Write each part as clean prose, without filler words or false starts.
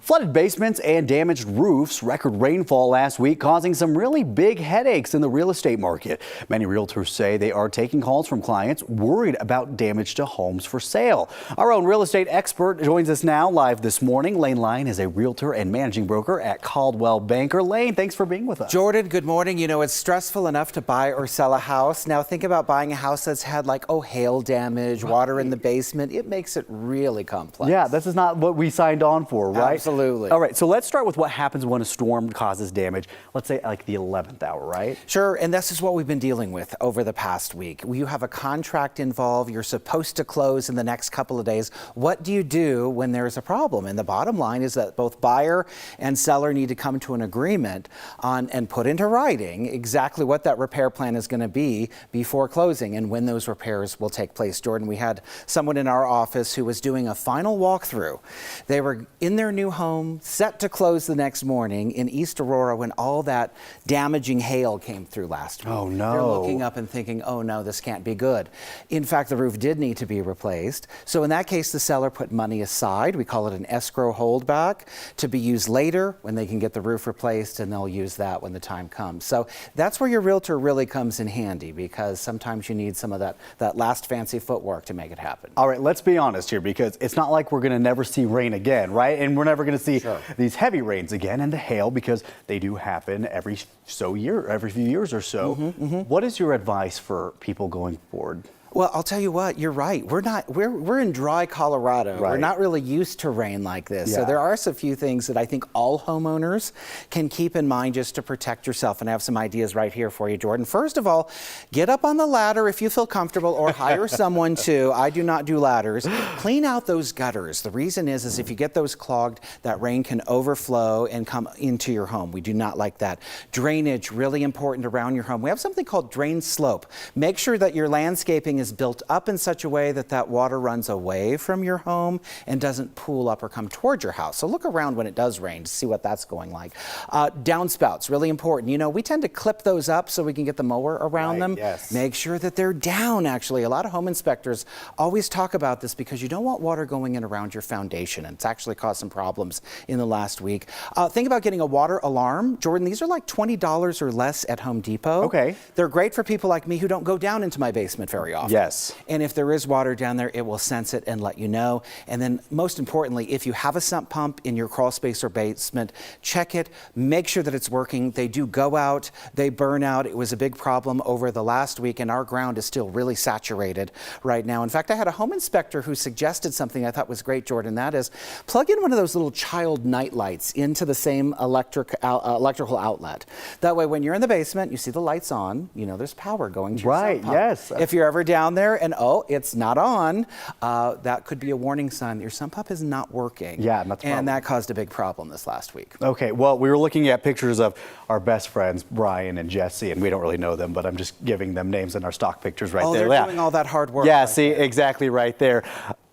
Flooded basements and damaged roofs, record rainfall last week causing some really big headaches in the real estate market. Many realtors say they are taking calls from clients worried about damage to homes for sale. Our own real estate expert joins us now live this morning. Lane Lyon is a realtor and managing broker at Coldwell Banker. Lane, thanks for being with us. Jordan, good morning. You know, it's stressful enough to buy or sell a house. Now think about buying a house that's had hail damage, water in the basement. It makes it really complex. Yeah, this is not what we signed on for, right? Absolutely. All right, so let's start with what happens when a storm causes damage. Let's say like the 11th hour, right? Sure, and this is what we've been dealing with over the past week. You have a contract involved. You're supposed to close in the next couple of days. What do you do when there's a problem? And the bottom line is that both buyer and seller need to come to an agreement on and put into writing exactly what that repair plan is going to be before closing and when those repairs will take place. Jordan, we had someone in our office who was doing a final walkthrough. They were in their new home, set to close the next morning in East Aurora when all that damaging hail came through last week. Oh no. They're looking up and thinking, oh no, this can't be good. In fact, the roof did need to be replaced. So in that case, the seller put money aside. We call it an escrow holdback to be used later when they can get the roof replaced, and they'll use that when the time comes. So that's where your realtor really comes in handy, because sometimes you need some of that last fancy footwork to make it happen. All right, let's be honest here, because it's not like we're going to never see rain again, right? And we're never going to see these heavy rains again and the hail, because they do happen every few years or so. What is your advice for people going forward? Well, I'll tell you what, you're right. We're in dry Colorado. Right. We're not really used to rain like this. Yeah. So there are a few things that I think all homeowners can keep in mind just to protect yourself, and I have some ideas right here for you, Jordan. First of all, get up on the ladder if you feel comfortable, or hire someone to. I do not do ladders. Clean out those gutters. The reason is if you get those clogged, that rain can overflow and come into your home. We do not like that. Drainage, really important around your home. We have something called drain slope. Make sure that your landscaping is built up in such a way that that water runs away from your home and doesn't pool up or come towards your house. So look around when it does rain to see what that's going like. Downspouts, really important. You know, we tend to clip those up so we can get the mower around them. Yes. Make sure that they're down, actually. A lot of home inspectors always talk about this because you don't want water going in around your foundation, and it's actually caused some problems in the last week. Think about getting a water alarm. Jordan, these are like $20 or less at Home Depot. Okay. They're great for people like me who don't go down into my basement very often. Yes. And if there is water down there, it will sense it and let you know. And then most importantly, if you have a sump pump in your crawl space or basement, check it, make sure that it's working. They do go out, they burn out. It was a big problem over the last week, and our ground is still really saturated right now. In fact, I had a home inspector who suggested something I thought was great, Jordan. That is, plug in one of those little child night lights into the same electrical outlet. That way, when you're in the basement, you see the lights on, you know there's power going to your sump pump. Yes. If you're ever down there and it's not on, that could be a warning sign that your sump pump is not working. Yeah, that's and that caused a big problem this last week. Okay, well, we were looking at pictures of our best friends, Brian and Jesse, and we don't really know them, but I'm just giving them names in our stock pictures right there. They're doing all that hard work. Yeah, right see, there. exactly right there.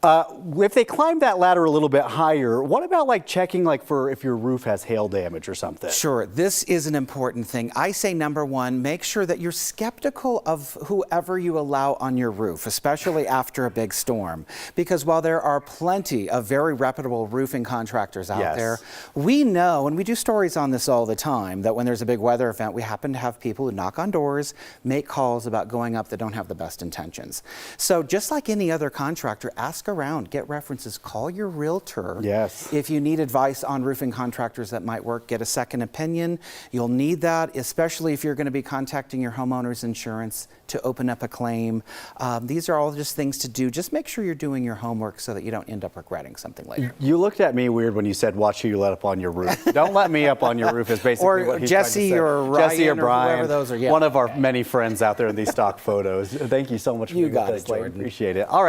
If they climb that ladder a little bit higher, what about checking for if your roof has hail damage or something? Sure, this is an important thing. I say number one, make sure that you're skeptical of whoever you allow on your roof, especially after a big storm. Because while there are plenty of very reputable roofing contractors out there, we know, and we do stories on this all the time, that when there's a big weather event, we happen to have people who knock on doors, make calls about going up that don't have the best intentions. So just like any other contractor, ask around, get references, call your realtor. Yes. If you need advice on roofing contractors that might work, get a second opinion. You'll need that, especially if you're going to be contacting your homeowner's insurance to open up a claim. These are all just things to do. Just make sure you're doing your homework so that you don't end up regretting something later. You looked at me weird when you said, watch who you let up on your roof. Don't let me up on your roof is basically what he's Jesse trying to say. or Ryan Jesse or Brian, whoever those are. Yeah. One of our many friends out there in these stock photos. Thank you so much for you being got with us, it, Lane. Jordan. Appreciate it. All right.